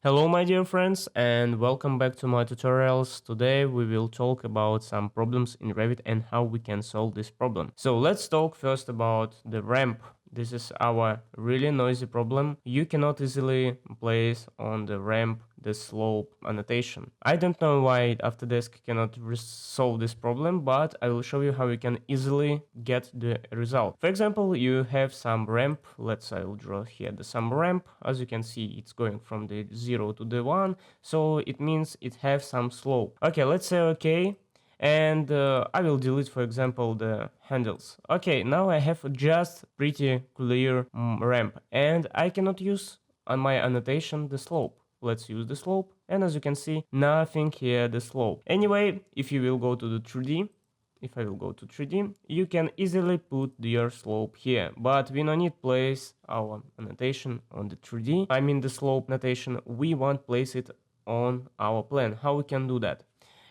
Hello my dear friends and welcome back to my tutorials. Today we will talk about some problems in Revit and how we can solve this problem. So let's talk first about the ramp. This is our really noisy problem. You cannot easily place on the ramp the slope annotation. I don't know why Autodesk cannot solve this problem, but I will show you how you can easily get the result. For example, you have some ramp. I will draw here the some ramp. As you can see, it's going from the 0 to the 1, so it means it has some slope. Okay, let's say okay. And I will delete, for example, the handles. Okay, now I have just pretty clear ramp, and I cannot use on my annotation the slope. Let's use the slope, and as you can see, nothing here the slope. Anyway, if you will go to the 3D, if I will go to 3D, you can easily put your slope here, but we no need place our annotation on the 3D. I mean the slope notation, we want place it on our plan. How we can do that?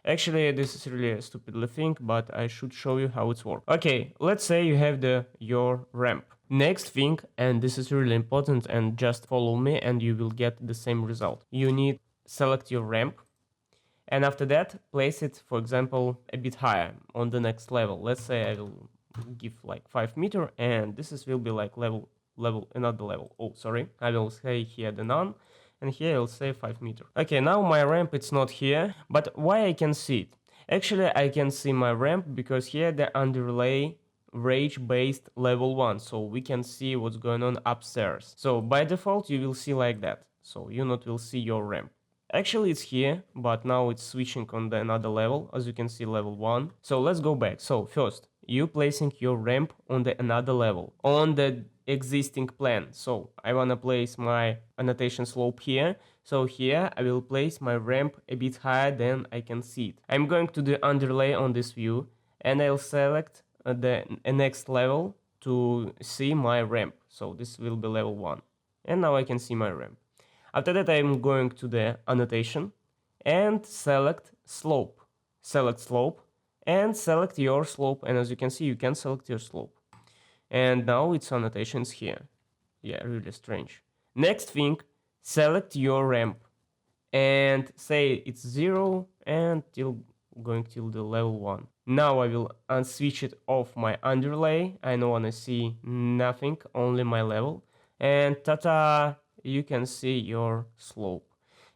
Actually, this is really a stupidly thing, but I should show you how it's works. Okay, let's say you have your ramp. Next thing, and this is really important, and just follow me and you will get the same result. You need select your ramp, and after that, place it, for example, a bit higher on the next level. Let's say I will give like 5 meter, and will be like another level. Oh, sorry. I will say here the none, and here I'll say 5 meter. Okay, now my ramp it's not here, but why I can see it? Actually, I can see my ramp because here the underlay rage based level 1, so we can see what's going on upstairs. So by default you will see like that, so you not will see your ramp. Actually it's here, but now it's switching on the another level, as you can see level 1. So let's go back. So first, you placing your ramp on the another level, on the existing plan. So I wanna place my annotation slope here. So here I will place my ramp a bit higher than I can see it. I'm going to the underlay on this view, and I'll select the next level to see my ramp. So this will be level 1. And now I can see my ramp. After that, I'm going to the annotation and select slope. Select slope and select your slope. And as you can see, you can select your slope. And now its annotations here. Yeah, really strange. Next thing, select your ramp and say it's 0 and going till the level 1. Now I will unswitch it off my underlay. I don't want to see nothing, only my level. And ta-ta! You can see your slope.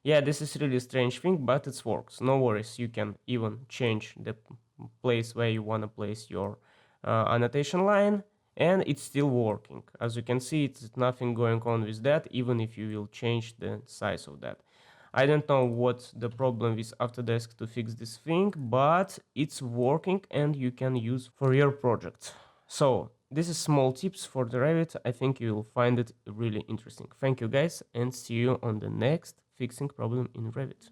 Yeah, this is really strange thing, but it works. No worries, you can even change the place where you want to place your annotation line, and it's still working. As you can see, it's nothing going on with that, even if you will change the size of that. I don't know what's the problem with Autodesk to fix this thing, but it's working and you can use for your project. So this is small tips for the Revit. I think you will find it really interesting. Thank you guys, and see you on the next fixing problem in Revit.